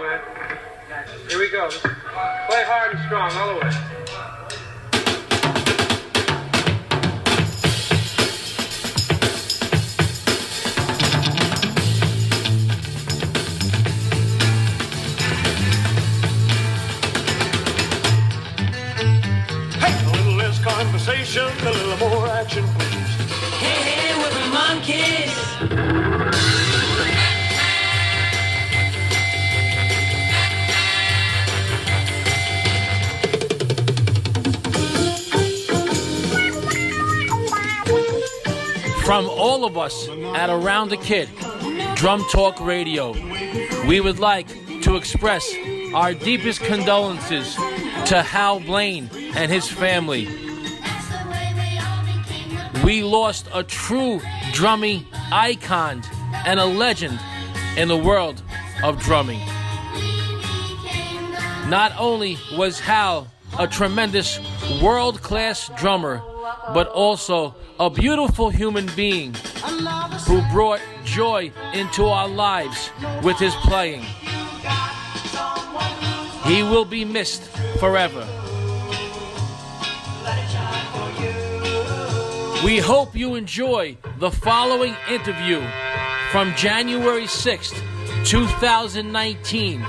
man. Here we go. Play hard and strong all the way. Conversation, a little more action, please. Hey, we're the monkeys. From all of us at Around the Kid, Drum Talk Radio, we would like to express our deepest condolences to Hal Blaine and his family. We lost a true drumming icon and a legend in the world of drumming. Not only was Hal a tremendous world-class drummer, but also a beautiful human being who brought joy into our lives with his playing. He will be missed forever. We hope you enjoy the following interview from January 6th, 2019.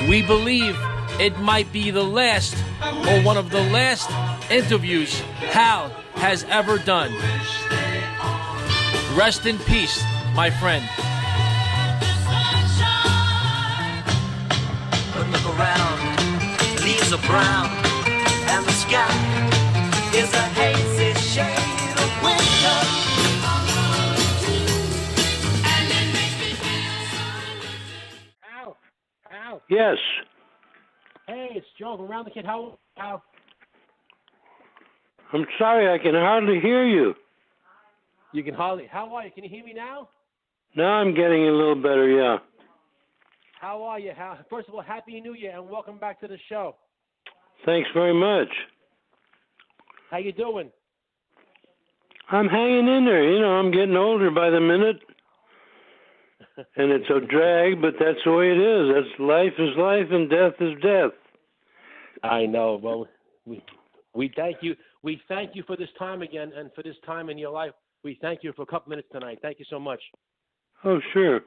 We believe it might be the last or one of the last interviews Hal has ever done. Rest in peace, my friend. But look around, leaves are brown, and the sky is a hazy shade of winter. Al. Yes. Hey, it's Joe from Around the Kid. How? I'm sorry, I can hardly hear you. You can hardly. How are you? Can you hear me now? Now I'm getting a little better, yeah. How are you? First of all, Happy New Year and welcome back to the show. Thanks very much. How you doing? I'm hanging in there. You know, I'm getting older by the minute. And it's a drag, but that's the way it is. That's life is life and death is death. I know. Well, we thank you. We thank you for this time again and for this time in your life. We thank you for a couple minutes tonight. Thank you so much. Oh, sure.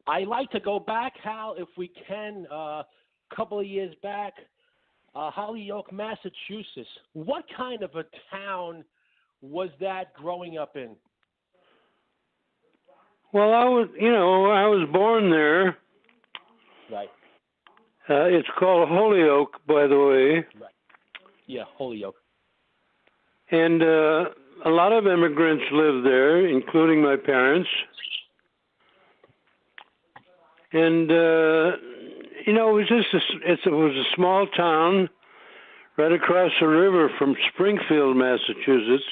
I like to go back, Hal, if we can, a couple of years back, Holyoke, Massachusetts. What kind of a town was that growing up in? Well, I was born there. Right. It's called Holyoke, by the way. Right. Yeah, Holyoke. And a lot of immigrants live there, including my parents. And it was a small town right across the river from Springfield, Massachusetts,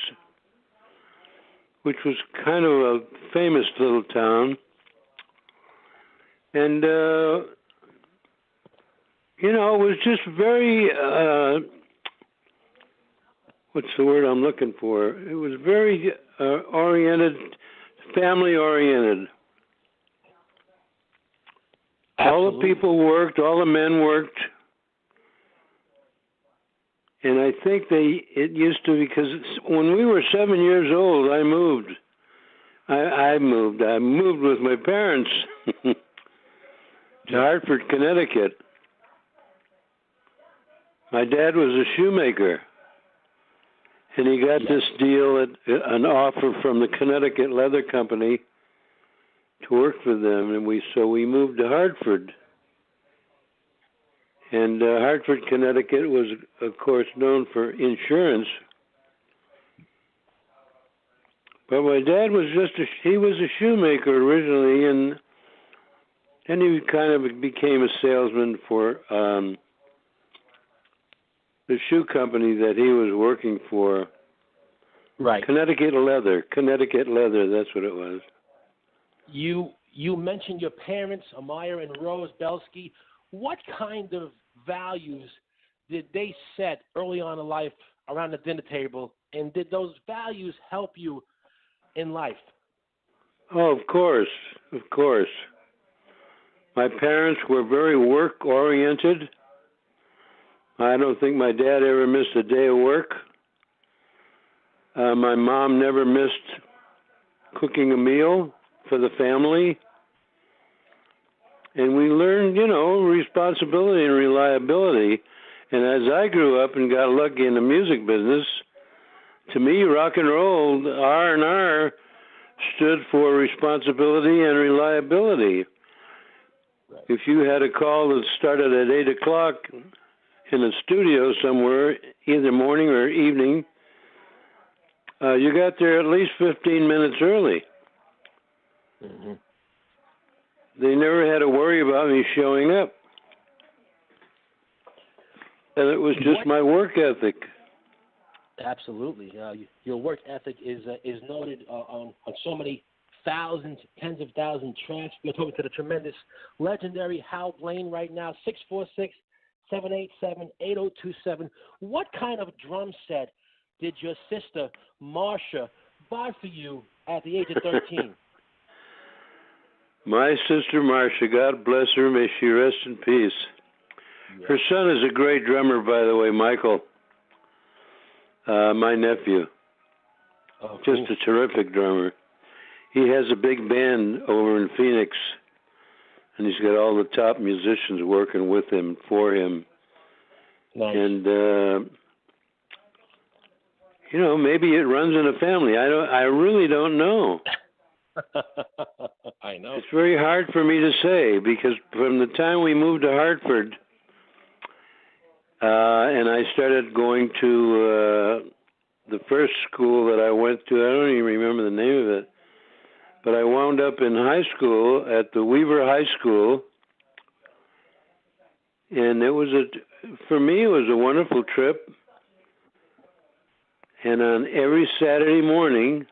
which was kind of a famous little town. And it was just very what's the word I'm looking for? It was very family oriented. Absolutely. All the people worked, all the men worked. And I think it used to, because when we were 7 years old, I moved. I moved with my parents to Hartford, Connecticut. My dad was a shoemaker. And he got this deal, an offer from the Connecticut Leather Company to work for them, and we moved to Hartford. And Hartford, Connecticut was, of course, known for insurance. But my dad was he was a shoemaker originally, and then he kind of became a salesman for the shoe company that he was working for. Right. Connecticut Leather, that's what it was. You mentioned your parents, Amaya and Rose Belsky. What kind of values did they set early on in life around the dinner table, and did those values help you in life? Oh, of course. My parents were very work-oriented. I don't think my dad ever missed a day of work. My mom never missed cooking a meal for the family. And we learned, responsibility and reliability. And as I grew up and got lucky in the music business, to me, rock and roll, R&R, stood for responsibility and reliability. Right. If you had a call that started at 8 o'clock in a studio somewhere, either morning or evening, you got there at least 15 minutes early. Mm-hmm. They never had to worry about me showing up. And it was just my work ethic. Absolutely. Your work ethic is noted on so many thousands, tens of thousands tracks. We're talking to the tremendous, legendary Hal Blaine right now, 646-787-8027. What kind of drum set did your sister, Marcia, buy for you at the age of 13? My sister, Marcia, God bless her, may she rest in peace. Yes. Her son is a great drummer, by the way, Michael, my nephew. Oh, cool. Just a terrific drummer. He has a big band over in Phoenix, and he's got all the top musicians working with him, for him. Nice. And, maybe it runs in a family. I really don't know. I know. It's very hard for me to say, because from the time we moved to Hartford, and I started going to the first school that I went to, I don't even remember the name of it, but I wound up in high school at the Weaver High School, and for me, it was a wonderful trip. And on every Saturday morning,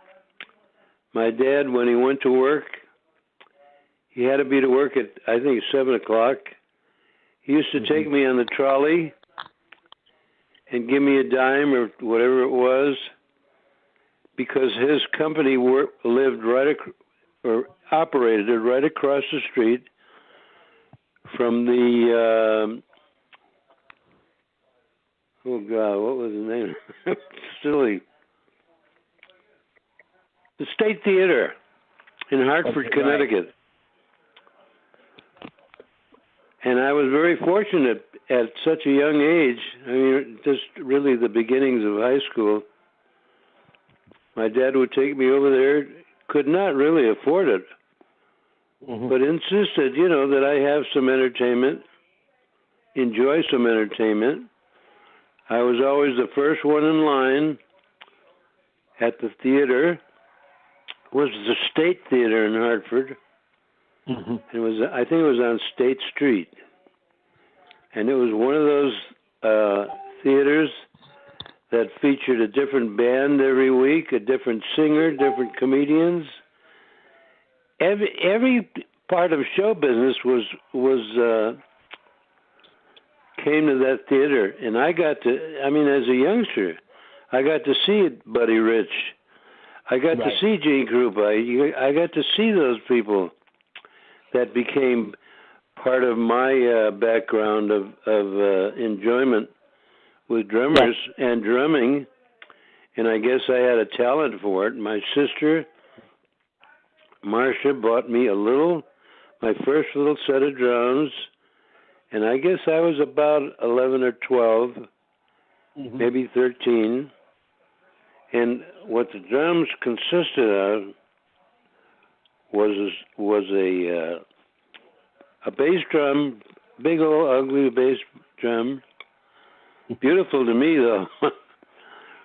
my dad, when he went to work, he had to be to work at, I think, 7 o'clock. He used to take me on the trolley and give me a dime or whatever it was, because his company operated right across the street from the, what was the name? Silly. The State Theater in Hartford, Connecticut. And I was very fortunate at such a young age. I mean, just really the beginnings of high school. My dad would take me over there, could not really afford it, but insisted, that I have some entertainment, enjoy some entertainment. I was always the first one in line at the theater. It was the State Theater in Hartford. I think it was on State Street. And it was one of those theaters that featured a different band every week, a different singer, different comedians. Every part of show business came to that theater, and I got to, as a youngster, I got to see Buddy Rich. I got to see Gene Krupa. I got to see those people that became part of my background of enjoyment with drummers and drumming, and I guess I had a talent for it. My sister, Marcia, bought me my first little set of drums, and I guess I was about 11 or 12, maybe 13. And what the drums consisted of was a bass drum, big old ugly bass drum. Beautiful to me, though.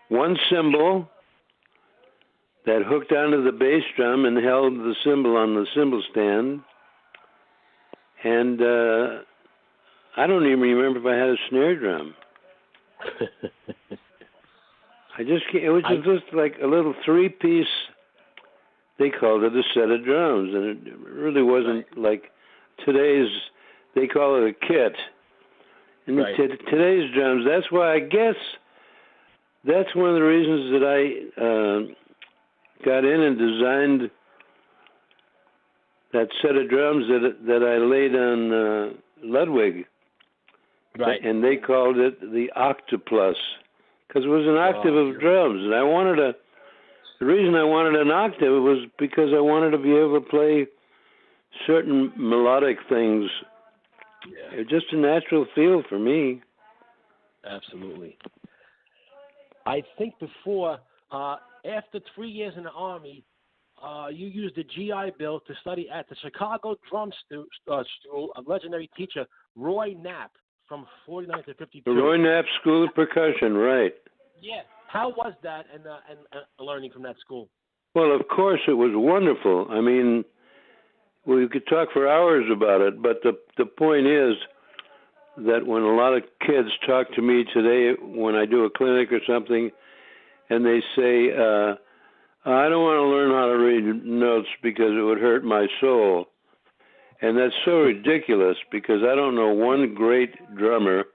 One cymbal that hooked onto the bass drum and held the cymbal on the cymbal stand. And I don't even remember if I had a snare drum. It was just like a little 3-piece, they called it a set of drums, and it really wasn't like today's, they call it a kit. And today's drums, that's why I guess that's one of the reasons that I got in and designed that set of drums that I laid on Ludwig. Right. And they called it the Octoplus because it was an octave of drums. And the reason I wanted an octave was because I wanted to be able to play certain melodic things. Yeah. It was just a natural feel for me. Absolutely. I think before, after 3 years in the Army, you used the GI Bill to study at the Chicago Drum School of legendary teacher Roy Knapp from 49 to 52. The Roy Knapp School of Percussion, right. Yeah. How was that and learning from that school? Well, of course, it was wonderful. I mean, we could talk for hours about it, but the point is that when a lot of kids talk to me today when I do a clinic or something, and they say, I don't want to learn how to read notes because it would hurt my soul. And that's so ridiculous because I don't know one great drummer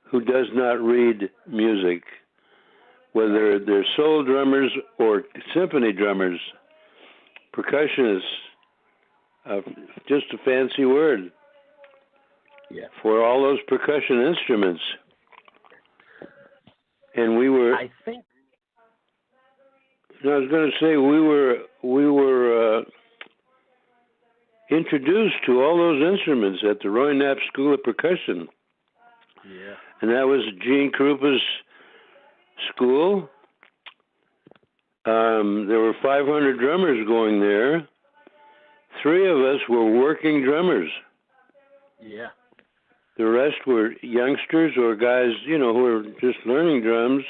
who does not read music, whether they're soul drummers or symphony drummers. Percussionists, just a fancy word for all those percussion instruments. And we were... I was going to say we were introduced to all those instruments at the Roy Knapp School of Percussion. Yeah. And that was Gene Krupa's school. There were 500 drummers going there. 3 of us were working drummers. Yeah. The rest were youngsters or guys, who were just learning drums.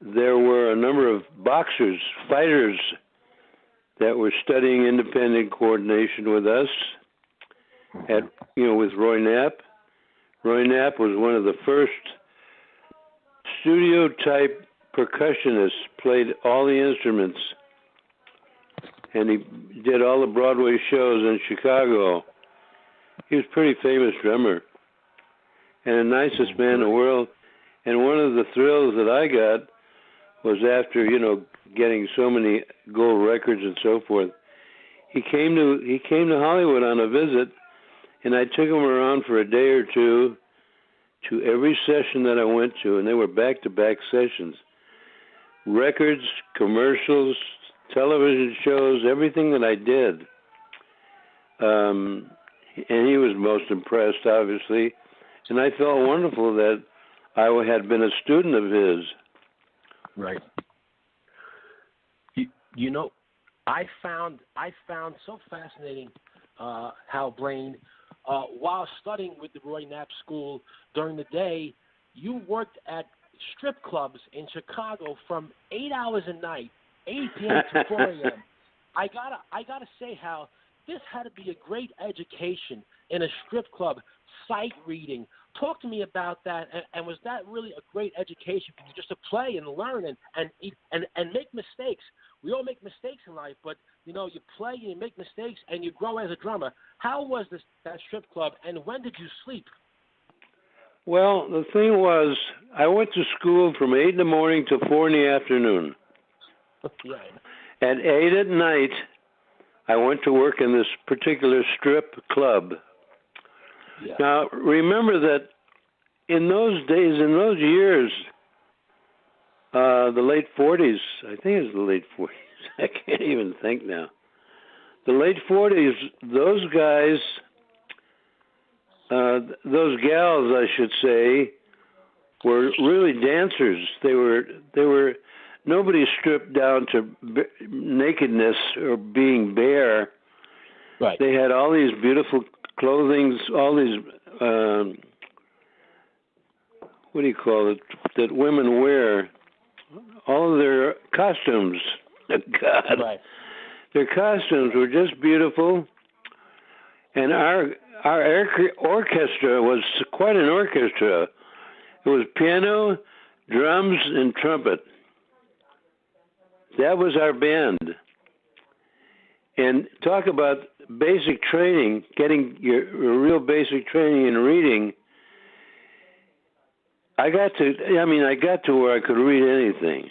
There were a number of boxers, fighters, that were studying independent coordination with us with Roy Knapp. Roy Knapp was one of the first studio-type percussionists, played all the instruments, and he did all the Broadway shows in Chicago. He was a pretty famous drummer and the nicest man in the world. And one of the thrills that I got was after, getting so many gold records and so forth. He came to Hollywood on a visit, and I took him around for a day or two to every session that I went to, and they were back-to-back sessions. Records, commercials, television shows, everything that I did. And he was most impressed, obviously. And I felt wonderful that I had been a student of his. Right. I found so fascinating, Hal Blaine, while studying with the Roy Knapp School during the day, you worked at strip clubs in Chicago from 8 hours a night, 8 p.m. to 4 a.m. I gotta say, Hal, this had to be a great education in a strip club, sight reading. Talk to me about that, and was that really a great education for you just to play and learn and make mistakes? We all make mistakes in life, but you play and you make mistakes and you grow as a drummer. How was that strip club, and when did you sleep? Well, the thing was, I went to school from 8 in the morning to 4 in the afternoon. Right. At 8 at night, I went to work in this particular strip club. Yeah. Now, remember that in those days, in those years, the late 40s, I think it was the late 40s, I can't even think now. The late 40s, those guys, those gals, I should say, were really dancers. They were nobody stripped down to nakedness or being bare. Right. They had all these beautiful clothing, all these, what do you call it, that women wear, all of their costumes. God. Right. Their costumes were just beautiful. And our orchestra was quite an orchestra. It was piano, drums, and trumpet. That was our band. And talk about basic training, getting your real basic training in reading. I got to where I could read anything.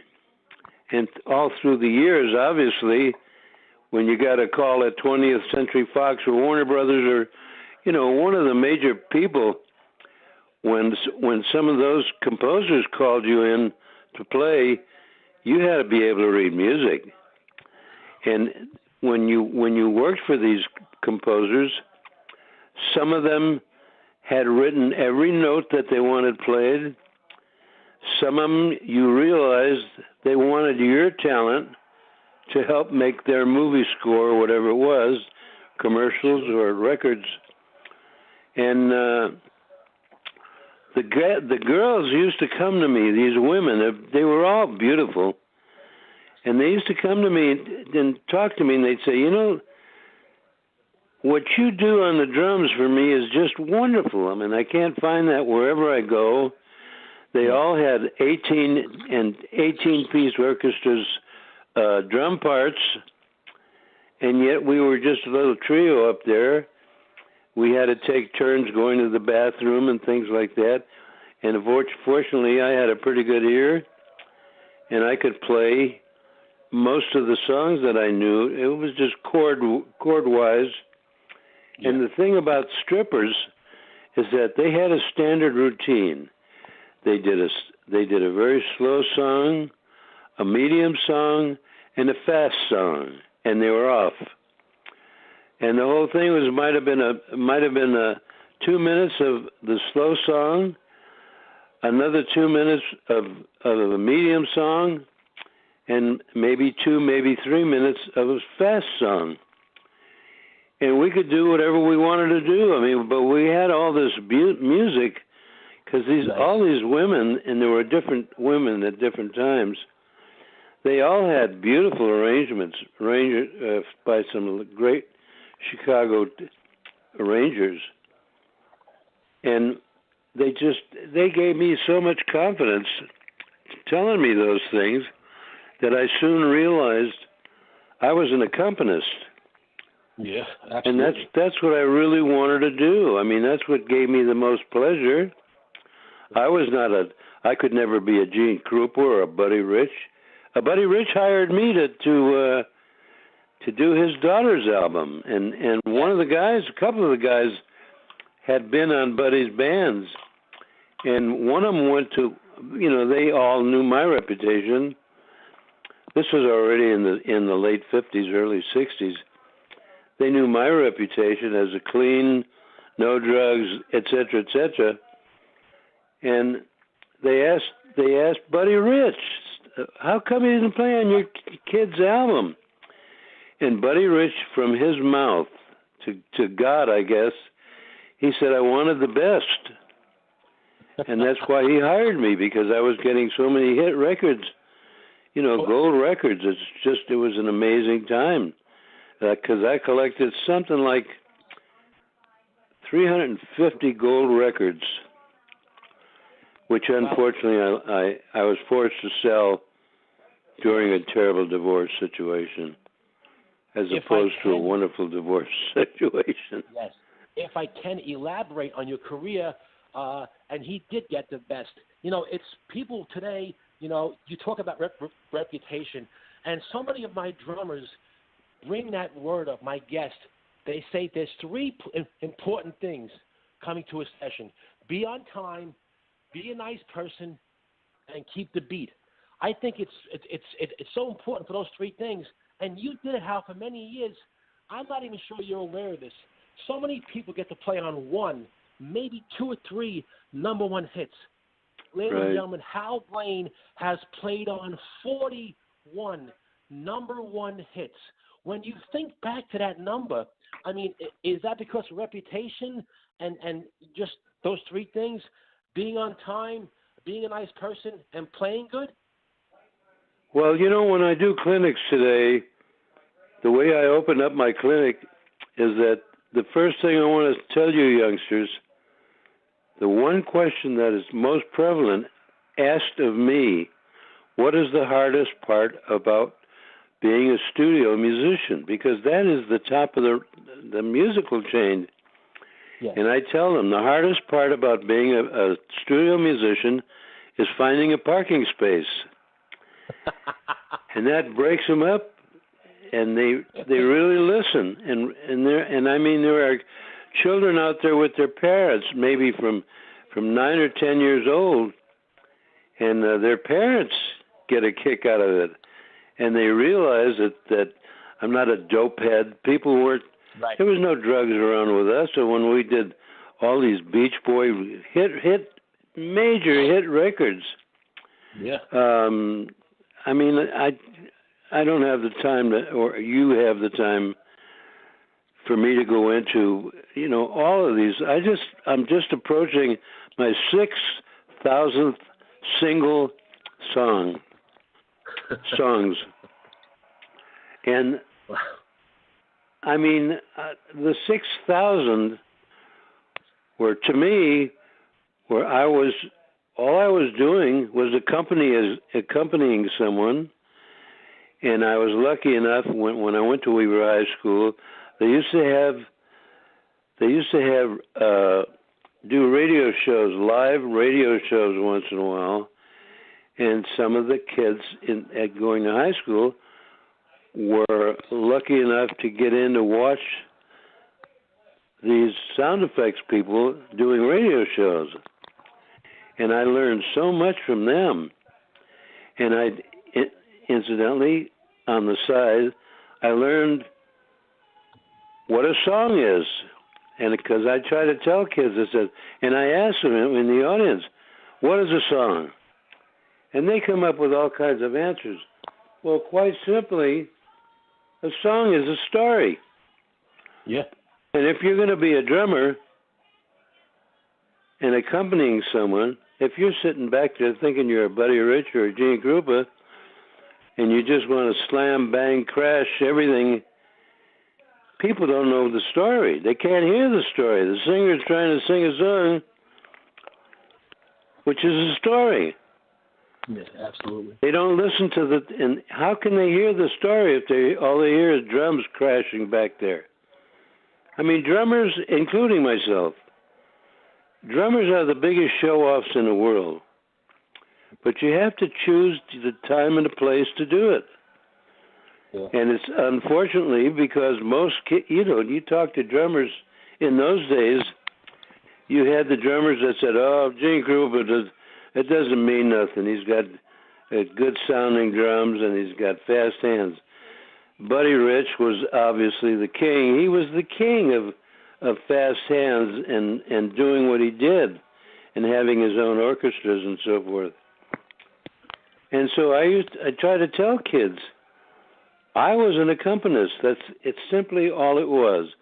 And all through the years, obviously, when you got a call at 20th Century Fox or Warner Brothers or, one of the major people, when some of those composers called you in to play, you had to be able to read music. And when you worked for these composers, some of them had written every note that they wanted played. Some of them, you realized they wanted your talent to help make their movie score or whatever it was, commercials or records. And the girls used to come to me, these women, they were all beautiful. And they used to come to me and talk to me, and they'd say, what you do on the drums for me is just wonderful. I mean, I can't find that wherever I go. They all had 18-piece orchestras, drum parts, and yet we were just a little trio up there. We had to take turns going to the bathroom and things like that. And fortunately, I had a pretty good ear, and I could play most of the songs that I knew. It was just chord-wise. Yeah. And the thing about strippers is that they had a standard routine. They did a very slow song, a medium song, and a fast song, and they were off. And the whole thing might have been 2 minutes of the slow song, another 2 minutes of a medium song, and maybe 3 minutes of a fast song. And we could do whatever we wanted to do. I mean, but we had all this music because all these women, and there were different women at different times, they all had beautiful arrangements by some great Chicago arrangers. And they gave me so much confidence telling me those things that I soon realized I was an accompanist. Yeah, absolutely. And that's what I really wanted to do. I mean, that's what gave me the most pleasure. I could never be a Gene Krupa or a Buddy Rich. Buddy Rich hired me to do his daughter's album, and a couple of the guys had been on Buddy's bands, and one of them went to, they all knew my reputation. This was already in the late 50s, early 60s. They knew my reputation as a clean, no drugs, etc., etc. And they asked Buddy Rich, how come he didn't play on your kid's album? And Buddy Rich, from his mouth to God, I guess, he said, I wanted the best. And that's why he hired me, because I was getting so many hit records, gold records. It was an amazing time. Because I collected something like 350 gold records, which unfortunately I was forced to sell during a terrible divorce situation, as opposed to a wonderful divorce situation. Yes. If I can elaborate on your career, and he did get the best. It's people today, you talk about reputation, and so many of my drummers bring that word of my guest. They say there's three important things coming to a session: be on time, be a nice person, and keep the beat. I think it's so important for those three things. And you did it, Hal, for many years. I'm not even sure you're aware of this. So many people get to play on one, maybe two or three number one hits. Ladies and gentlemen, Hal Blaine has played on 41 number one hits. When you think back to that number, I mean, is that because of reputation and just those three things, being on time, being a nice person, and playing good? Well, when I do clinics today, the way I open up my clinic is that the first thing I want to tell you youngsters, the one question that is most prevalent asked of me, what is the hardest part about being a studio musician? Because that is the top of the musical chain. Yes. And I tell them the hardest part about being a studio musician is finding a parking space. And that breaks them up. they really listen, and I mean there are children out there with their parents, maybe from 9 or 10 years old, and their parents get a kick out of it, and they realize that I'm not a dope head. People weren't. Right. There was no drugs around with us, so when we did all these Beach Boy major hit records. Yeah. I mean, I don't have the time or you have the time for me to go into, all of these. I'm just approaching my 6,000th single songs. And I mean, the 6,000 were, to me, where all I was doing was accompanying someone, and I was lucky enough when I went to Weaver High School, they used to have do radio shows, live radio shows once in a while, and some of the kids at going to high school were lucky enough to get in to watch these sound effects people doing radio shows. And I learned so much from them. And incidentally, on the side, I learned what a song is. And because I try to tell kids, and I ask them in the audience, what is a song? And they come up with all kinds of answers. Well, quite simply, a song is a story. Yeah. And if you're going to be a drummer and accompanying someone, if you're sitting back there thinking you're a Buddy Rich or a Gene Krupa, and you just want to slam, bang, crash everything, people don't know the story. They can't hear the story. The singer's trying to sing a song, which is a story. Yes, absolutely. They don't listen to and how can they hear the story if all they hear is drums crashing back there? I mean, drummers, including myself, drummers are the biggest show-offs in the world. But you have to choose the time and the place to do it. Yeah. And it's unfortunately because most you talk to drummers in those days, you had the drummers that said, "Oh, Gene Krupa it doesn't mean nothing. He's got good sounding drums and he's got fast hands." Buddy Rich was obviously the king. He was the king of fast hands and doing what he did and having his own orchestras and so forth. And so I try to tell kids, I was an accompanist. It's simply all it was.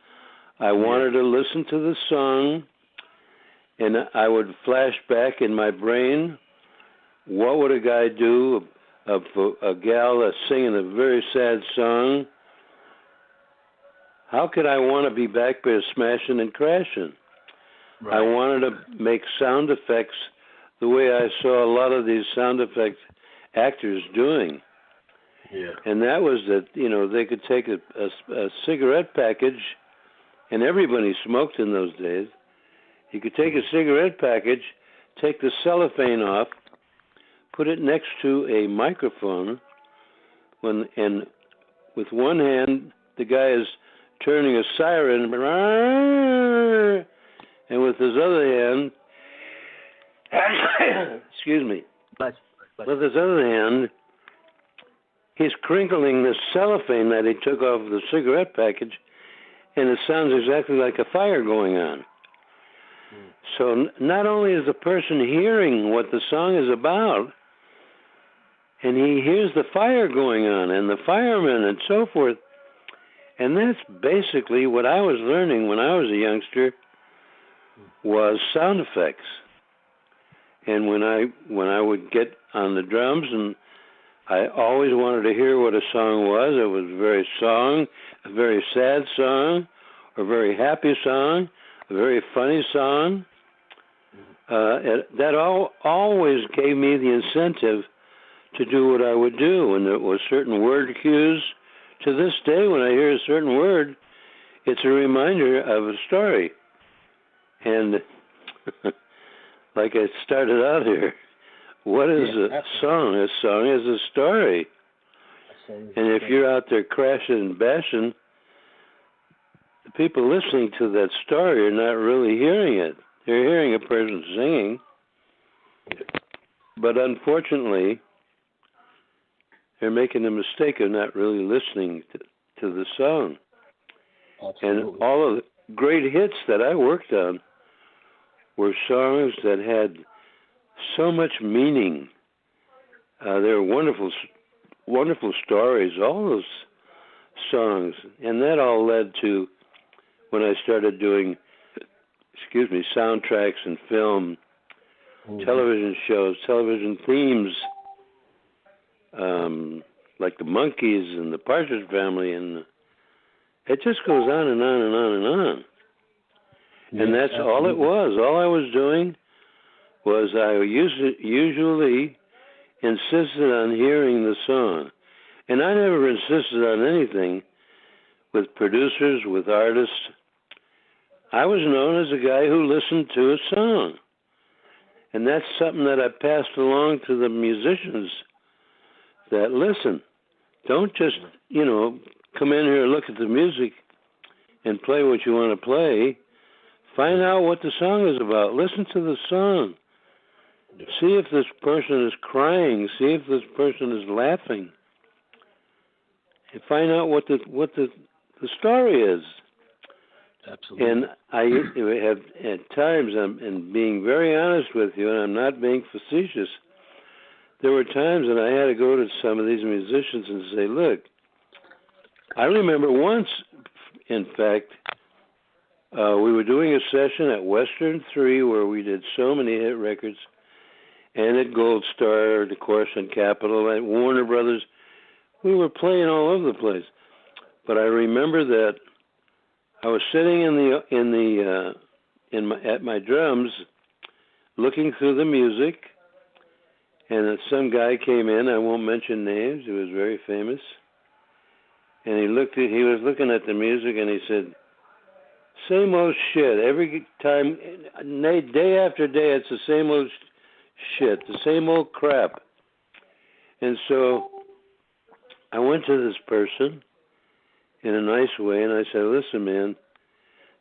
I wanted to listen to the song, and I would flash back in my brain, what would a guy do, a gal that's singing a very sad song? How could I want to be back there smashing and crashing? Right. I wanted to make sound effects the way I saw a lot of these sound effects actors doing. Yeah. And that was that, they could take a cigarette package, and everybody smoked in those days. You could take a cigarette package, take the cellophane off, put it next to a microphone, and with one hand, the guy is turning a siren, and with his other hand, excuse me, with his other hand, he's crinkling the cellophane that he took off the cigarette package, and it sounds exactly like a fire going on. So not only is the person hearing what the song is about, and he hears the fire going on and the firemen and so forth, and that's basically what I was learning when I was a youngster was sound effects. And when I would get on the drums, and I always wanted to hear what a song was. It was a very sad song, a very happy song, a very funny song. That always gave me the incentive to do what I would do. And there was certain word cues. To this day, when I hear a certain word, it's a reminder of a story. And like I started out here, what is a song? A song is a story. And if you're out there crashing and bashing, the people listening to that story are not really hearing it. They're hearing a person singing. But unfortunately, they're making the mistake of not really listening to the song. Absolutely. And all of the great hits that I worked on were songs that had so much meaning. They were wonderful, wonderful stories, all those songs. And that all led to when I started doing, soundtracks and film, television shows, television themes, like the Monkees and the Partridge Family, and it just goes on and on and on and on. Yeah, and that's absolutely. all it was. All I was doing was I usually insisted on hearing the song. And I never insisted on anything with producers, with artists. I was known as a guy who listened to a song. And that's something that I passed along to the musicians, that listen, don't just, come in here and look at the music and play what you want to play. Find out what the song is about. Listen to the song. See if this person is crying. See if this person is laughing. And find out what the story is. Absolutely. And I have at times, and being very honest with you, and I'm not being facetious, there were times that I had to go to some of these musicians and say, look, I remember once, in fact, we were doing a session at Western 3 where we did so many hit records, and at Gold Star, of course, and Capitol, and Warner Brothers. We were playing all over the place. But I remember that I was sitting at my drums, looking through the music, and some guy came in. I won't mention names. He was very famous, and he was looking at the music, and he said, "Same old shit. Every time, day after day, it's the same old shit, the same old crap." And so I went to this person in a nice way, and I said, "Listen, man,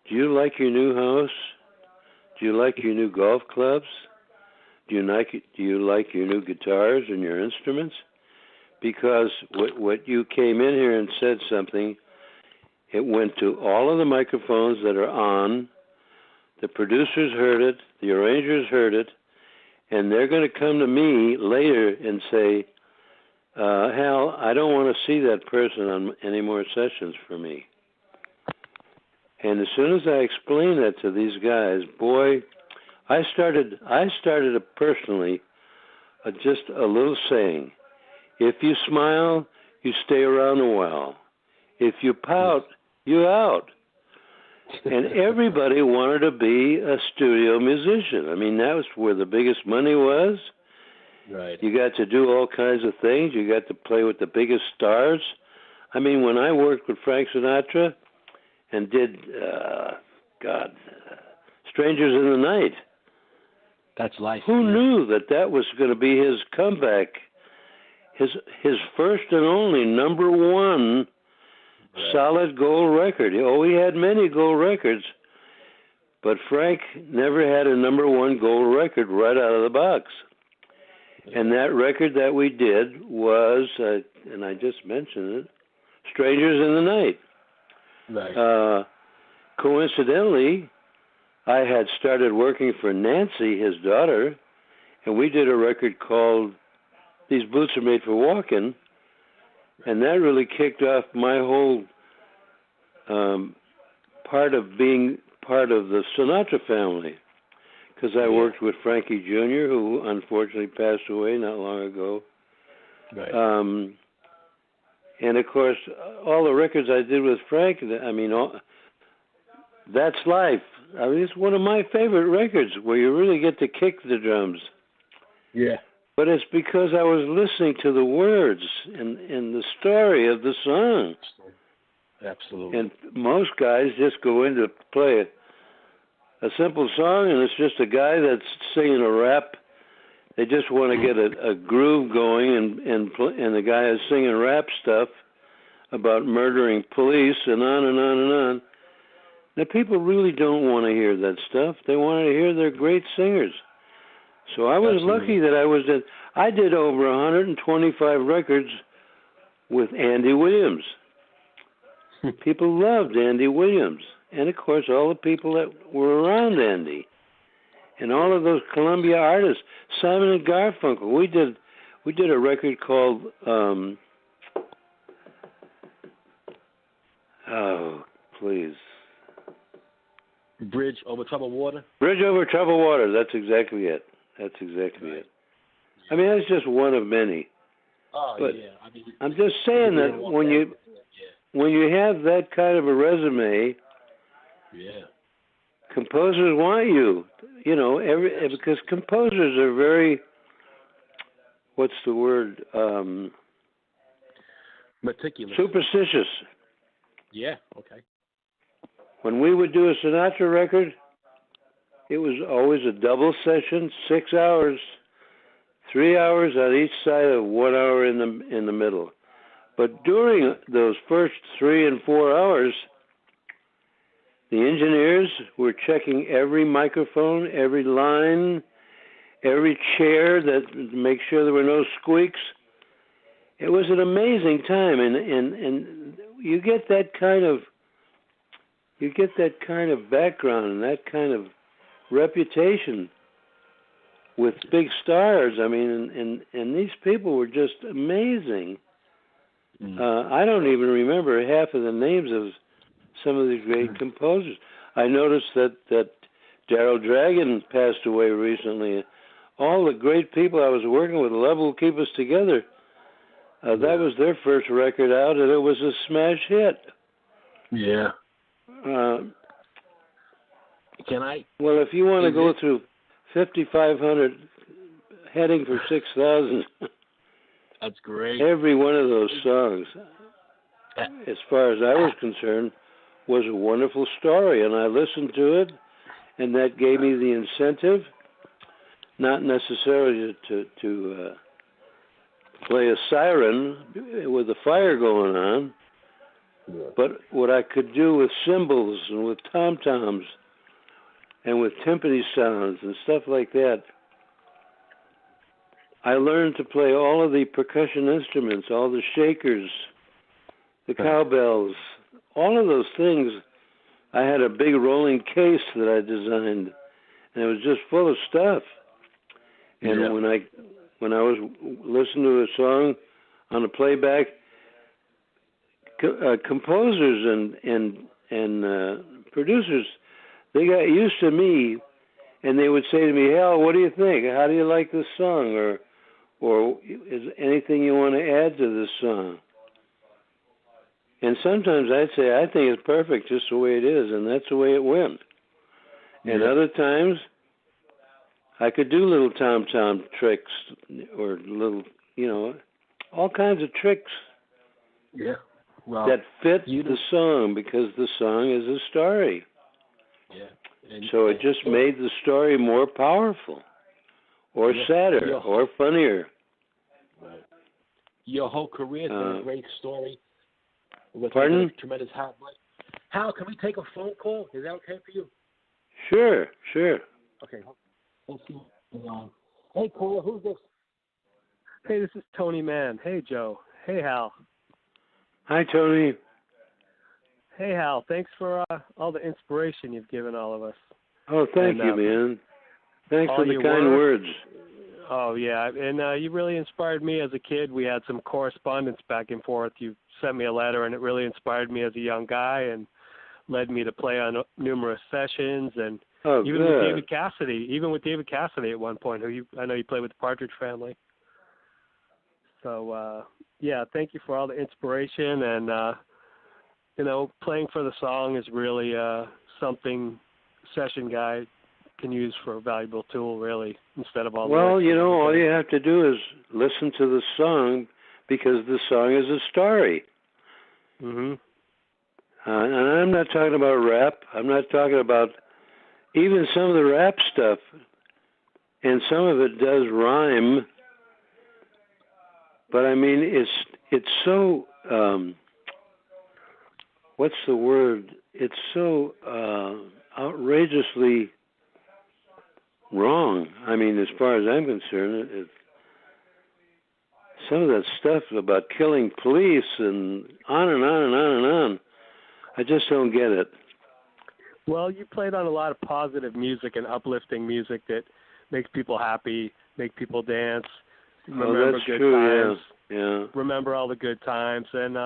do you like your new house? Do you like your new golf clubs? Do you like your new guitars and your instruments? Because what you came in here and said something, it went to all of the microphones that are on. The producers heard it, the arrangers heard it, and they're going to come to me later and say, Hal, I don't want to see that person on any more sessions for me." And as soon as I explained that to these guys, boy, I started personally just a little saying: if you smile, you stay around a while. If you pout, you out. And everybody wanted to be a studio musician. I mean, that was where the biggest money was. Right. You got to do all kinds of things. You got to play with the biggest stars. I mean, when I worked with Frank Sinatra and did, Strangers in the Night. That's life. Who knew that was going to be his comeback? His first and only number one solid gold record. Oh, he had many gold records, but Frank never had a number one gold record right out of the box. And that record that we did was, and I just mentioned it, Strangers in the Night. Right. Coincidentally, I had started working for Nancy, his daughter, and we did a record called These Boots Are Made for Walkin', and that really kicked off my whole part of being part of the Sinatra family. Because I worked with Frankie Jr., who unfortunately passed away not long ago. Right. And, of course, all the records I did with Frank, I mean, That's Life. I mean, it's one of my favorite records where you really get to kick the drums. Yeah. But it's because I was listening to the words and the story of the song. Absolutely. And most guys just go in to play a simple song, and it's just a guy that's singing a rap, They just want to get a groove going, and the guy is singing rap stuff about murdering police and on and on and on. The people really don't want to hear that stuff. They want to hear their great singers. So I was lucky that I did over 125 records with Andy Williams. People loved Andy Williams. And, of course, all the people that were around Andy. And all of those Columbia artists, Simon and Garfunkel. We did a record called Bridge Over Troubled Water. Bridge Over Troubled Water. That's exactly it. It. I mean, that's just one of many. Oh, but yeah. I mean, I'm just saying that when you have that kind of a resume, composers want you. You know, because composers are very, what's the word? Meticulous. Superstitious. Yeah. Okay. When we would do a Sinatra record, it was always a double session, 6 hours, 3 hours on each side of 1 hour in the middle. But during those first 3 and 4 hours, the engineers were checking every microphone, every line, every chair to make sure there were no squeaks. It was an amazing time, and you get that kind of background and that kind of reputation with big stars. I mean, and these people were just amazing. I don't even remember half of the names of some of these great composers. I noticed that Darryl Dragon passed away recently. All the great people I was working with, Love Will Keep Us Together, that was their first record out, and it was a smash hit. Yeah. Can I? Well, if you want to go through 5,500, heading for 6,000. That's great. Every one of those songs, as far as I was concerned, was a wonderful story, and I listened to it, and that gave me the incentive, not necessarily to play a siren with a fire going on, but what I could do with cymbals and with tom-toms and with timpani sounds and stuff like that. I learned to play all of the percussion instruments, all the shakers, the cowbells, all of those things. I had a big rolling case that I designed, and it was just full of stuff. And when I was listening to a song on a playback, composers and producers, they got used to me, and they would say to me, "Hal, what do you think? How do you like this song? Or is anything you want to add to this song?" And sometimes I'd say, "I think it's perfect just the way it is," and that's the way it went. And other times, I could do little tom-tom tricks or little, all kinds of tricks that fit the song, because the song is a story. Yeah. So it just made the story more powerful, or sadder, or funnier. Right. Your whole career has been a great story. Pardon? Tremendous Hal Blaine. Hal, can we take a phone call? Is that okay for you? Sure. Okay. Let's see. Hey, caller, who's this? Hey, this is Tony Mann. Hey, Joe. Hey, Hal. Hi, Tony. Hey, Hal. Thanks for all the inspiration you've given all of us. Oh, thank you, man. Thanks for the kind words. Oh, yeah. And you really inspired me as a kid. We had some correspondence back and forth. You sent me a letter, and it really inspired me as a young guy and led me to play on numerous sessions. And even with David Cassidy at one point, who I know you played with the Partridge Family. So, thank you for all the inspiration. And, playing for the song is really something session guy can use for a valuable tool, really, instead of all the all you have to do is listen to the song, because the song is a story. Mm-hmm. And I'm not talking about rap. I'm not talking about even some of the rap stuff. and some of it does rhyme. But I mean, it's so what's the word? It's so outrageously wrong. I mean, as far as I'm concerned, some of that stuff about killing police and on and on and on and on, I just don't get it. Well, you played on a lot of positive music and uplifting music that makes people happy, make people dance. Remember that's good true, times. Yeah. Remember all the good times. And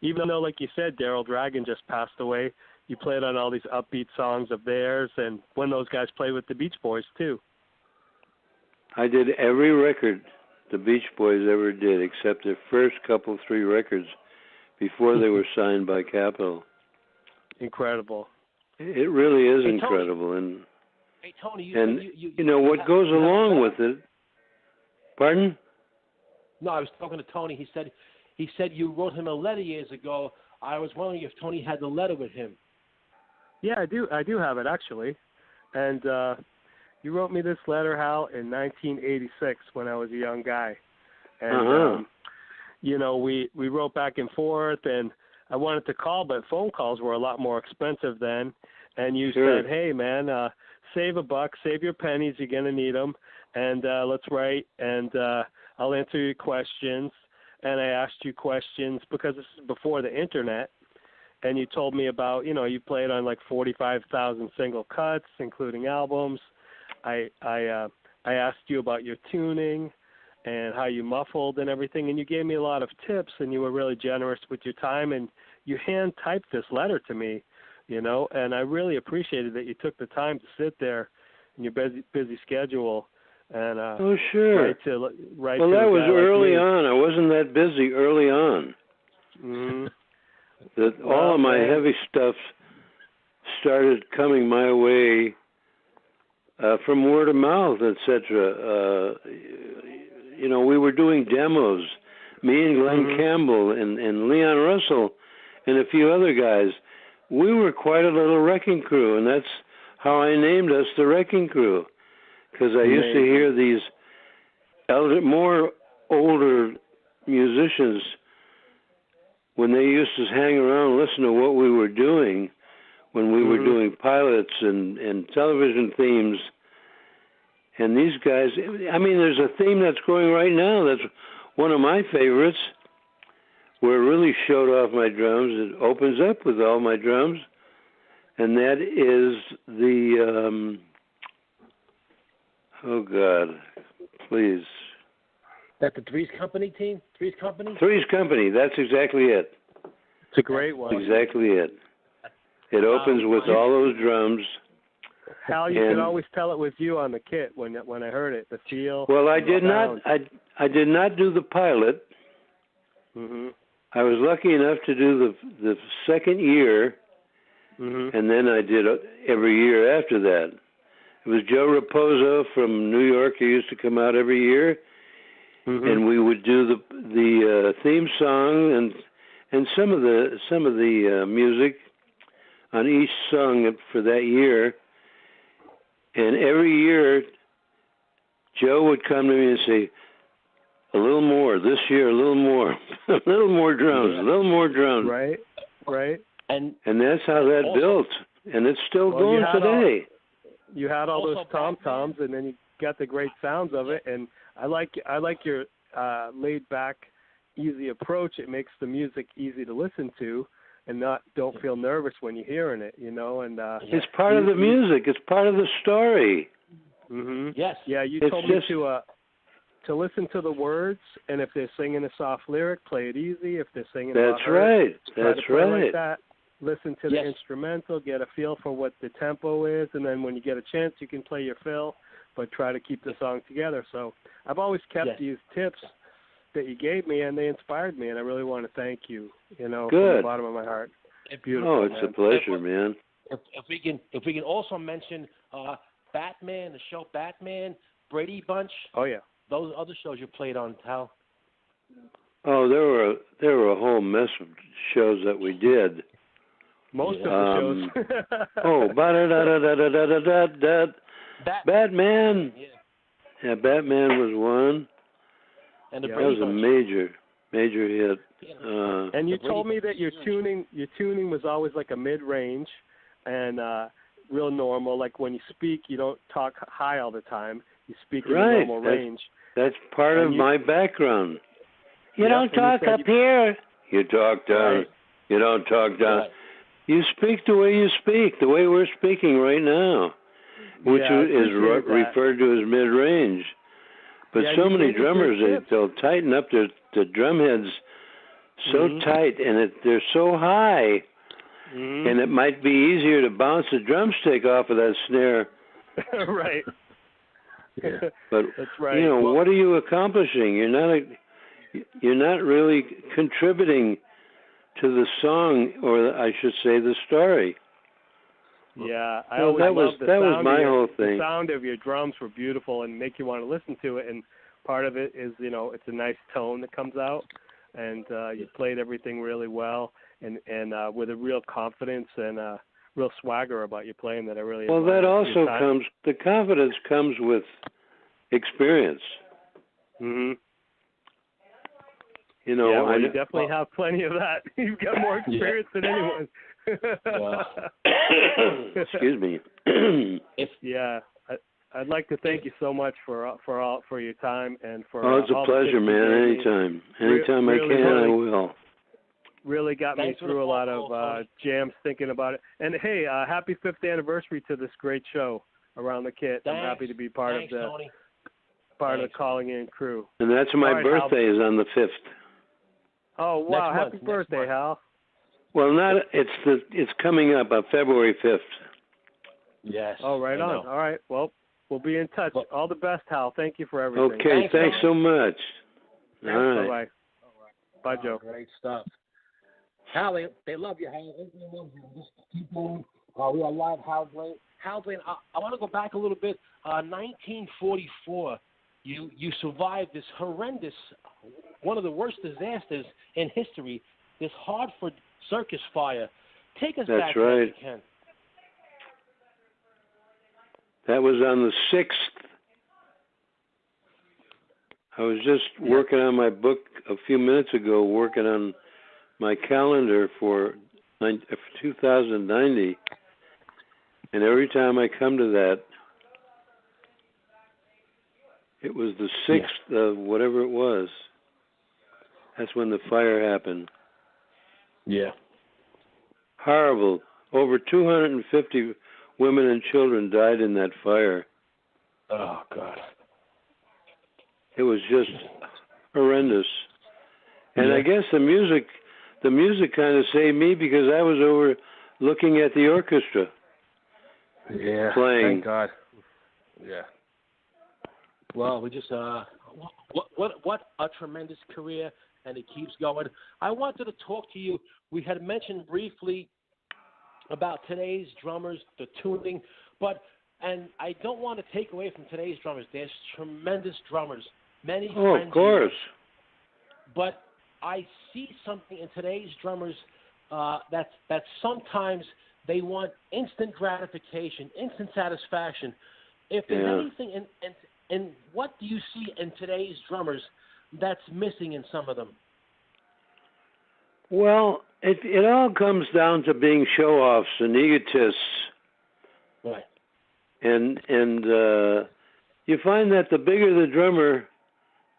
even though, like you said, Daryl Dragon just passed away, you played on all these upbeat songs of theirs, and when those guys played with the Beach Boys, too. I did every record the Beach Boys ever did, except their first couple, 3 records before they were signed by Capitol. Incredible. It really is Hey, incredible. Tony. Hey, Tony, You know, what goes along with it... Pardon? No, I was talking to Tony. He said you wrote him a letter years ago. I was wondering if Tony had the letter with him. Yeah, I do have it, actually. And you wrote me this letter, Hal, in 1986 when I was a young guy. And, you know, we wrote back and forth, and I wanted to call, but phone calls were a lot more expensive then. And you said, hey, man, save $1, save your pennies. You're going to need them. And let's write, and I'll answer your questions. And I asked you questions because this is before the Internet. And you told me about, you know, you played on like 45,000 single cuts, including albums. I asked you about your tuning and how you muffled and everything. And you gave me a lot of tips, and you were really generous with your time. And you hand-typed this letter to me, you know. And I really appreciated that you took the time to sit there in your busy schedule. And oh, sure. Write well, to that was early like on. I wasn't that busy early on. Mm-hmm. All of my heavy stuff started coming my way from word of mouth, etc. You know, we were doing demos, me and Glenn Campbell and Leon Russell and a few other guys. We were quite a little wrecking crew, and that's how I named us the Wrecking Crew. Because I used to hear these more older musicians, when they used to hang around and listen to what we were doing, when we were doing pilots and television themes. And these guys, I mean, there's a theme that's going right now that's one of my favorites, where it really showed off my drums. It opens up with all my drums, and that is the... oh, God, please. That the Three's Company team? Three's Company? Three's Company, that's exactly it. It's a great one. Exactly it. It opens with all those drums. Hal, you can always tell it was you on the kit when I heard it, the feel. Well, I did not do the pilot. Mm-hmm. I was lucky enough to do the second year, and then I did every year after that. It was Joe Raposo from New York who used to come out every year, and we would do the theme song and some of the music on each song for that year. And every year, Joe would come to me and say, "A little more this year, a little more, a little more drums, a little more drums." Right. And that's how that built, and it's still going today. You had all those tom-toms, and then you got the great sounds of it. And I like your laid-back, easy approach. It makes the music easy to listen to, and don't feel nervous when you're hearing it, you know. And it's part of the music. It's part of the story. Yes. Yeah, you told me to listen to the words, and if they're singing a soft lyric, play it easy. If they're singing about her, try to play like that. Listen to the instrumental, get a feel for what the tempo is, and then when you get a chance, you can play your fill, but try to keep the song together. So I've always kept these tips that you gave me, and they inspired me, and I really want to thank you, you know, from the bottom of my heart. Beautiful. Oh, it's a pleasure, man. If we can also mention Batman, the show Batman, Brady Bunch. Oh yeah. Those other shows you played on, Hal. Oh, there were a whole mess of shows that we did. Most of the shows. Batman. Yeah. Yeah, Batman was one. And the That Brady was a Bunch. major hit. And you told me that your tuning was always like a mid-range and real normal. Like when you speak, you don't talk high all the time. You speak in a normal range. That's part of my background. You don't talk up here. You talk down. Right. You don't talk down. Right. You speak the way you speak, the way we're speaking right now, which is referred to as mid-range. But so many drummers, they'll tighten up the drum heads so tight, and they're so high, and it might be easier to bounce a drumstick off of that snare. Right. Yeah. But that's right. You know, what are you accomplishing? You're not really contributing to the song, or I should say, the story. Yeah, I always loved the sound. That was my whole thing. The sound of your drums were beautiful and make you want to listen to it. And part of it is, it's a nice tone that comes out, and you played everything really well, and with a real confidence and a real swagger about your playing that I really. Well, that also comes. The confidence comes with experience. Mhm. You know, yeah, you definitely have plenty of that. You've got more experience than anyone. Excuse me. I'd like to thank you so much for your time and for. Oh, it's a pleasure, man. Anytime I can, I will. Really got me through a lot of jams thinking about it. And hey, happy 5th anniversary to this great show Around the Kit. I'm happy to be part of the calling in crew. And that's my birthday is on the 5th. Oh wow! Happy birthday, Hal. Well, it's coming up on February 5th. Yes. Oh, right on. All right. Well, we'll be in touch. All the best, Hal. Thank you for everything. Okay. Thanks so much. All right. Bye-bye. Bye, Joe. Great stuff. Hal, they love you, Hal. They love you. Just keep going. We are live, Hal Blaine. Hal Blaine, I want to go back a little bit. 1944, you survived this horrendous, one of the worst disasters in history, this Hartford Circus fire. Take us back there if you can. That was on the 6th. I was just working on my book a few minutes ago, working on my calendar for 2090. And every time I come to that, it was the 6th of whatever it was. That's when the fire happened. Yeah. Horrible. Over 250 women and children died in that fire. Oh, God. It was just horrendous. And I guess the music kind of saved me because I was over looking at the orchestra. Yeah. Playing. Thank God. Yeah. Well, we just what a tremendous career, and it keeps going. I wanted to talk to you. We had mentioned briefly about today's drummers, the tuning, and I don't want to take away from today's drummers. There's tremendous drummers, many friends. Of course. But I see something in today's drummers that sometimes they want instant gratification, instant satisfaction. If there's anything in what do you see in today's drummers that's missing in some of them? Well, it all comes down to being show-offs and egotists. Right. And you find that the bigger the drummer,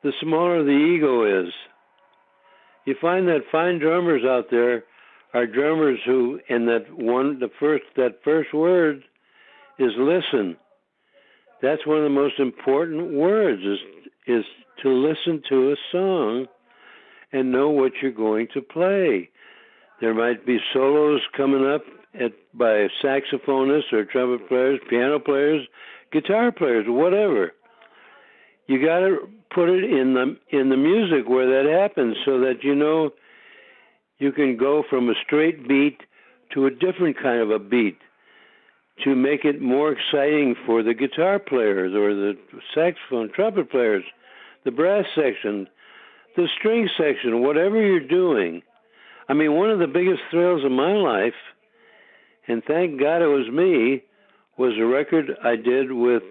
the smaller the ego is. You find that fine drummers out there are drummers who, in that first word is listen. That's one of the most important words is to listen to a song and know what you're going to play. There might be solos coming up by saxophonists or trumpet players, piano players, guitar players, whatever. You got to put it in the music where that happens so that you can go from a straight beat to a different kind of a beat to make it more exciting for the guitar players or the saxophone, trumpet players, the brass section, the string section, whatever you're doing. I mean, one of the biggest thrills of my life, and thank God it was me, was a record I did with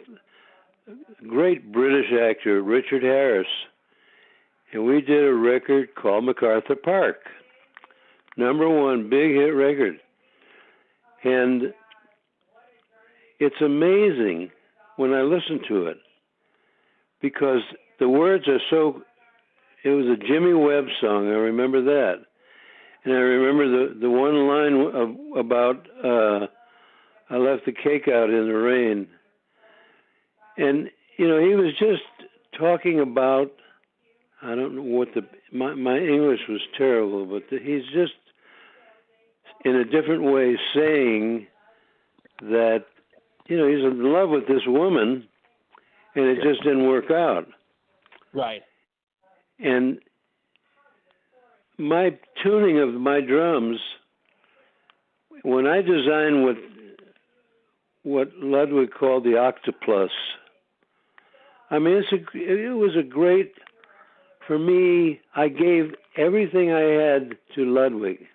great British actor, Richard Harris, and we did a record called MacArthur Park. #1 big hit record. And it's amazing when I listen to it because the words are so. It was a Jimmy Webb song. I remember that, and I remember the one line about I left the cake out in the rain, and he was just talking about. I don't know what my English was terrible, but he's just in a different way saying that he's in love with this woman, and it just didn't work out. Right. And my tuning of my drums, when I designed what Ludwig called the octoplus, I mean, it was a great. For me, I gave everything I had to Ludwig.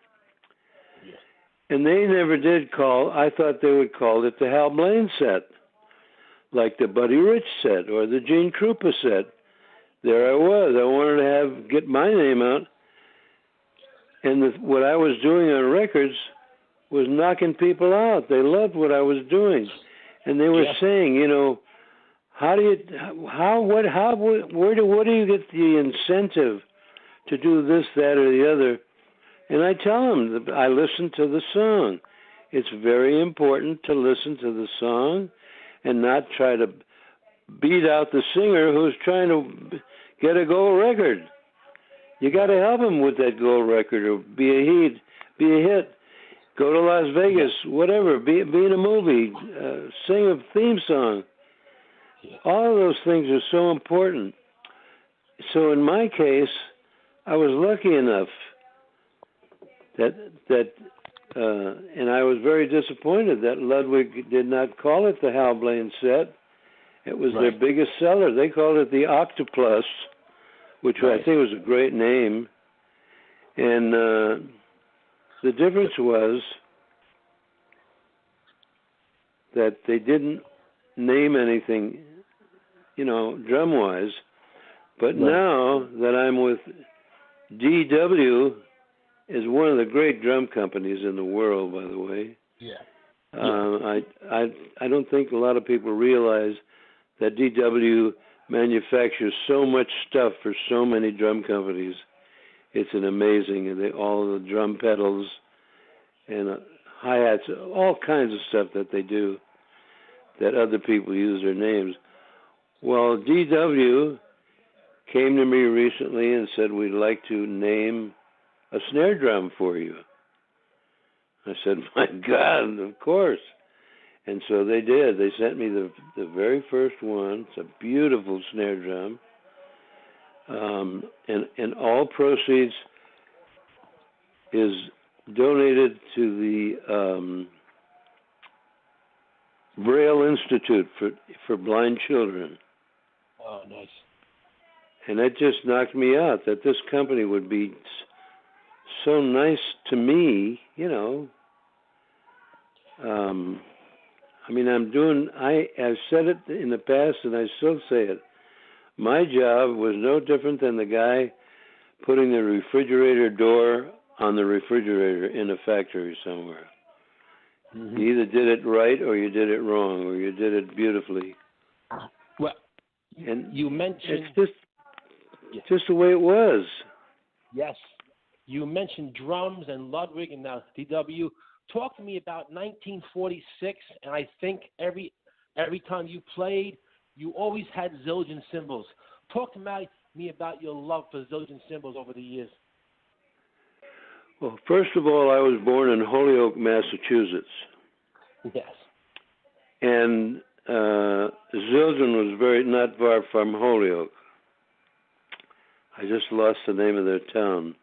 And they never did I thought they would call it the Hal Blaine set, like the Buddy Rich set or the Gene Krupa set. There I was. I wanted to get my name out. And what I was doing on records was knocking people out. They loved what I was doing. And they were saying, what do you get the incentive to do this, that, or the other? And I tell them that I listen to the song. It's very important to listen to the song and not try to beat out the singer who's trying to get a gold record. You got to help him with that gold record or be a hit. Go to Las Vegas, whatever, be in a movie, sing a theme song. All of those things are so important. So in my case, I was lucky enough that and I was very disappointed that Ludwig did not call it the Hal Blaine set. It was their biggest seller. They called it the Octoplus, which I think was a great name. And the difference was that they didn't name anything, drum-wise. But now that I'm with DW, is one of the great drum companies in the world, by the way. I don't think a lot of people realize that DW manufactures so much stuff for so many drum companies. It's an amazing, and all the drum pedals and hi-hats, all kinds of stuff that they do that other people use their names. Well, DW came to me recently and said, we'd like to name a snare drum for you. I said, my God, of course. And so they did. They sent me the very first one. It's a beautiful snare drum. And all proceeds is donated to the Braille Institute for blind children. Oh, nice. And that just knocked me out, that this company would be so nice to me, I've said it in the past and I still say it. My job was no different than the guy putting the refrigerator door on the refrigerator in a factory somewhere. Mm-hmm. You either did it right or you did it wrong or you did it beautifully. Well, and you mentioned... It's just the way it was. Yes. You mentioned drums and Ludwig and now DW. Talk to me about 1946, and I think every time you played, you always had Zildjian cymbals. Talk to me about your love for Zildjian cymbals over the years. Well, first of all, I was born in Holyoke, Massachusetts. Yes. And Zildjian was not far from Holyoke. I just lost the name of their town.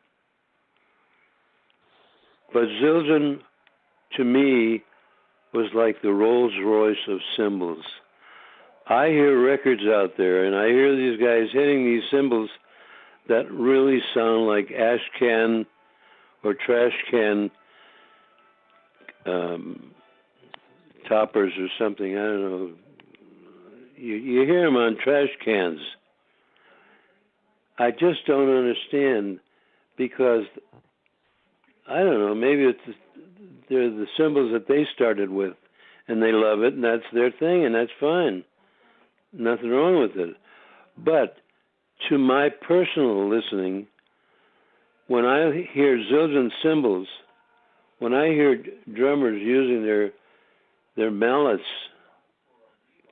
But Zildjian, to me, was like the Rolls Royce of cymbals. I hear records out there, and I hear these guys hitting these cymbals that really sound like ash can or trash can toppers or something. I don't know. You hear them on trash cans. I just don't understand, because I don't know, maybe they're the symbols that they started with, and they love it, and that's their thing, and that's fine. Nothing wrong with it. But to my personal listening, when I hear Zildjian cymbals, when I hear drummers using their mallets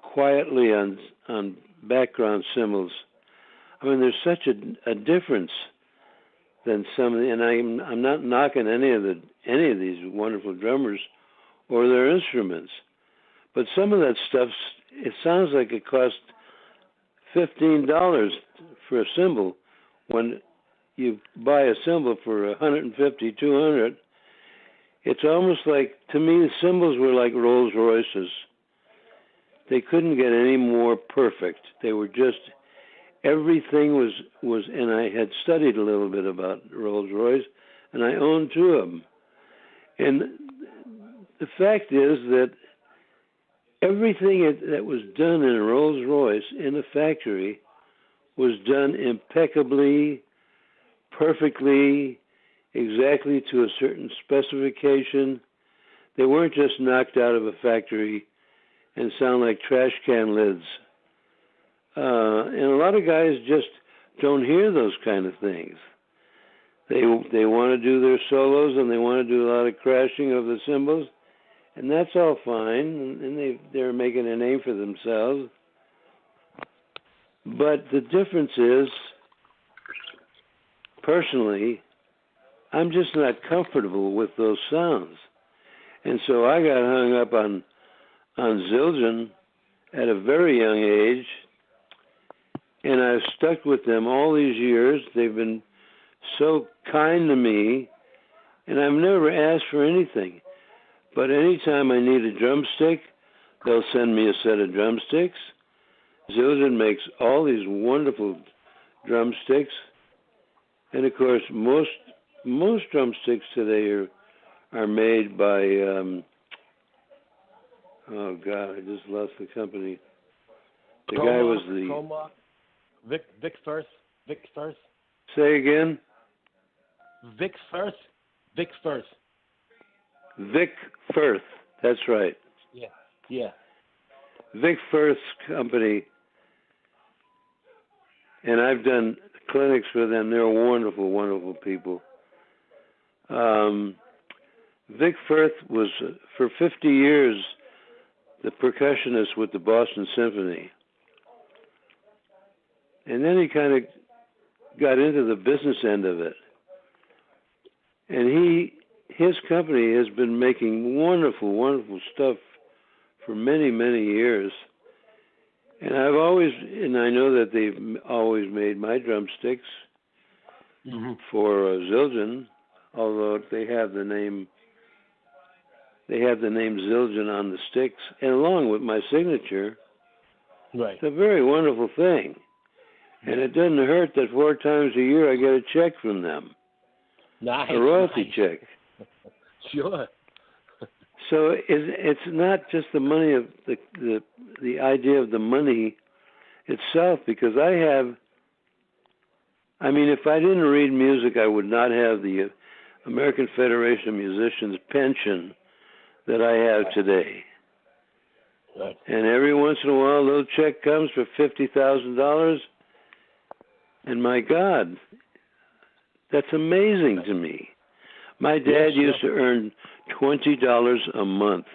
quietly on background cymbals, I mean, there's such a difference than some, and I'm not knocking any of these wonderful drummers or their instruments, but some of that stuff, it sounds like it costs $15 for a cymbal when you buy a cymbal for $150, $200. It's almost like, to me, the cymbals were like Rolls Royces. They couldn't get any more perfect. They were just, everything was, and I had studied a little bit about Rolls Royce, and I owned two of them. And the fact is that everything that was done in a Rolls Royce in a factory was done impeccably, perfectly, exactly to a certain specification. They weren't just knocked out of a factory and sound like trash can lids. And a lot of guys just don't hear those kind of things. They want to do their solos, and they want to do a lot of crashing of the cymbals, and that's all fine, and they're making a name for themselves. But the difference is, personally, I'm just not comfortable with those sounds. And so I got hung up on Zildjian at a very young age, and I've stuck with them all these years. They've been so kind to me, and I've never asked for anything. But anytime I need a drumstick, they'll send me a set of drumsticks. Zildjian makes all these wonderful drumsticks, and of course, most drumsticks today are made by oh God, I just lost the company. The guy was the Coma, Vic Firth. Say again. Vic Firth. Vic Firth. That's right. Yeah. Vic Firth's company, and I've done clinics with them. They're wonderful, wonderful people. Vic Firth was, for 50 years, the percussionist with the Boston Symphony. And then he kind of got into the business end of it. And his company has been making wonderful, wonderful stuff for many, many years. And I know that they've always made my drumsticks for Zildjian, although they have the name Zildjian on the sticks, and along with my signature. Right. It's a very wonderful thing. And it doesn't hurt that 4 times a year I get a check from them. Nice. A royalty check. Sure. So it's not just the money of the idea of the money itself, because if I didn't read music, I would not have the American Federation of Musicians pension that I have today. Right. And every once in a while, a little check comes for $50,000, and my God, that's amazing to me. My dad used to earn $20 a month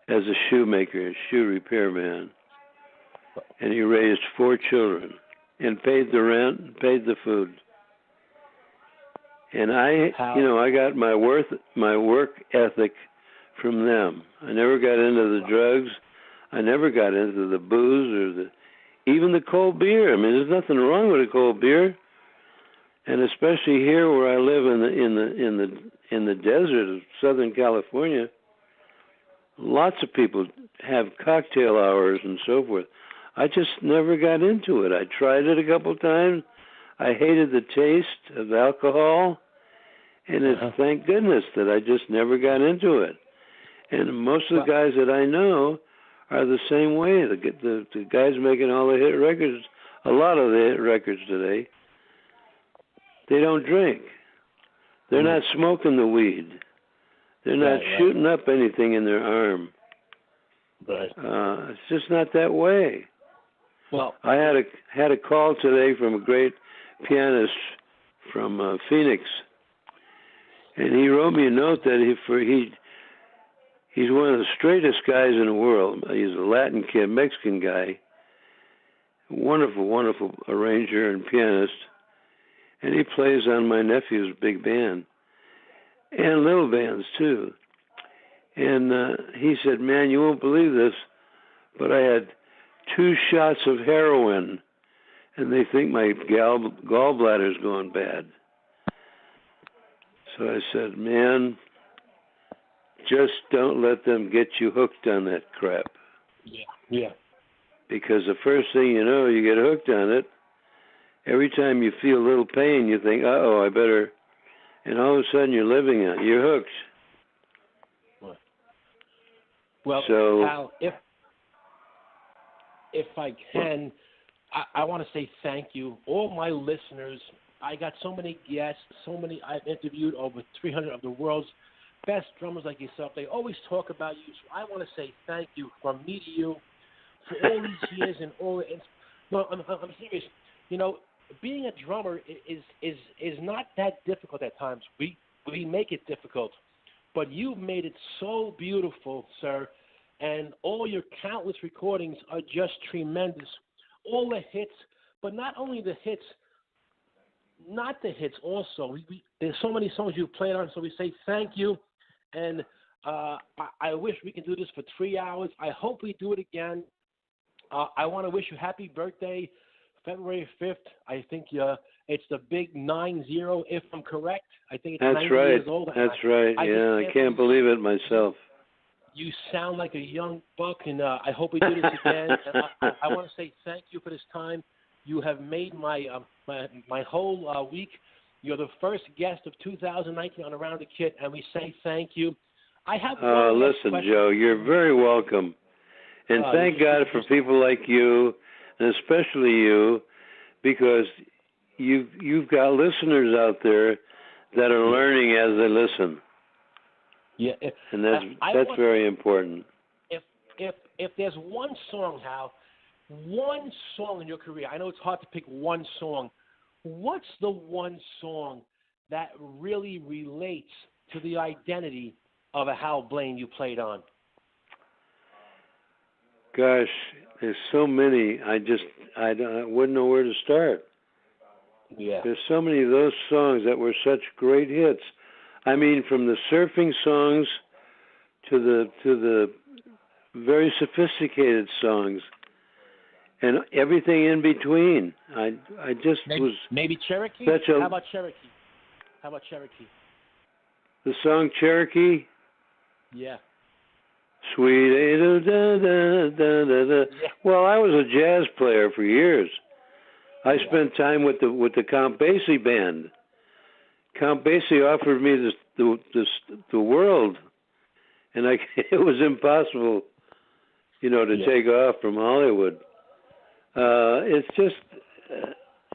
as a shoemaker, a shoe repairman, and he raised 4 children and paid the rent, and paid the food. And I got my work ethic from them. I never got into the drugs. I never got into the booze or even the cold beer. I mean, there's nothing wrong with a cold beer. And especially here where I live in the desert of Southern California, lots of people have cocktail hours and so forth. I just never got into it. I tried it a couple times. I hated the taste of alcohol, and thank goodness that I just never got into it. And most of the guys that I know are the same way. The guys making all the hit records, a lot of the hit records today, they don't drink. They're not smoking the weed. They're not shooting up anything in their arm. Right. It's just not that way. Well, I had a call today from a great pianist from Phoenix, and he wrote me a note that he's one of the straightest guys in the world. He's a Latin kid, Mexican guy, wonderful, wonderful arranger and pianist, and he plays on my nephew's big band and little bands too. And he said, "Man, you won't believe this, but I had 2 shots of heroin, and they think my gallbladder's going bad." So I said, "Man, just don't let them get you hooked on that crap." Yeah. Because the first thing you know, you get hooked on it. Every time you feel a little pain, you think, "Uh-oh, I better," and all of a sudden you're living on it. You're hooked. Well, so, Hal, if I can, I want to say thank you. All my listeners, I got so many guests, I've interviewed over 300 of the world's best drummers like yourself. They always talk about you, so I want to say thank you from me to you for all these years and all. No, I'm serious. You know, being a drummer is not that difficult at times. We make it difficult, but you've made it so beautiful, sir. And all your countless recordings are just tremendous. All the hits, but not only the hits, not the hits also. There's so many songs you've played on, so we say thank you. And I wish we could do this for 3 hours. I hope we do it again. I want to wish you happy birthday, February 5th. I think it's the big 90, if I'm correct. I think it's 90 years old. That's right. I can't believe it myself. You sound like a young buck, and I hope we do this again. And I want to say thank you for this time. You have made my whole week. You're the first guest of 2019 on Around the Kid, and we say thank you. I have listen, question. Joe, you're very welcome. And thank God for people like you, and especially you, because you've got listeners out there that are learning as they listen. Yeah, and that's very important. If there's one song, Hal, one song in your career, I know it's hard to pick one song. What's the one song that really relates to the identity of a Hal Blaine you played on? Gosh, there's so many. I wouldn't know where to start. Yeah. There's so many of those songs that were such great hits. I mean, from the surfing songs to the very sophisticated songs, and everything in between. I just was maybe Cherokee. How about Cherokee? The song Cherokee. Yeah. Sweet da da da da da. Well, I was a jazz player for years. I spent time with the Count Basie band. Count Basie offered me the world, and it was impossible, to take off from Hollywood. It's just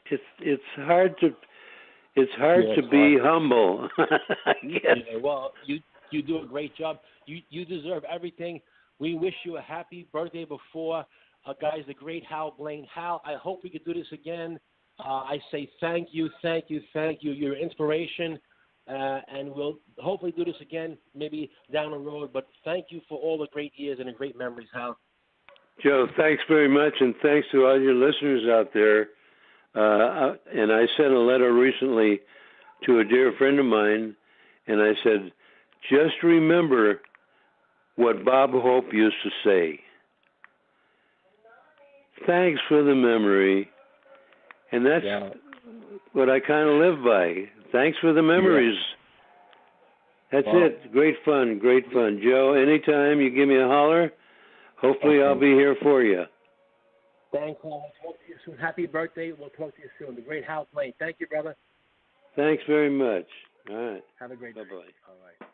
it's hard to be humble. I guess. Yeah, well, you do a great job. You deserve everything. We wish you a happy birthday before. Guys, the great Hal Blaine. Hal, I hope we could do this again. I say thank you. You're an inspiration, and we'll hopefully do this again, maybe down the road. But thank you for all the great years and the great memories, Hal. Joe, thanks very much, and thanks to all your listeners out there. And I sent a letter recently to a dear friend of mine, and I said, just remember what Bob Hope used to say. Thanks for the memory. And that's what I kind of live by. Thanks for the memories. Yeah. That's it. Great fun. Joe, anytime you give me a holler, hopefully I'll be here for you. Thanks, Hal. We'll talk to you soon. Happy birthday. We'll talk to you soon. The great Hal Blaine. Thank you, brother. Thanks very much. All right. Have a great day. Bye-bye. All right.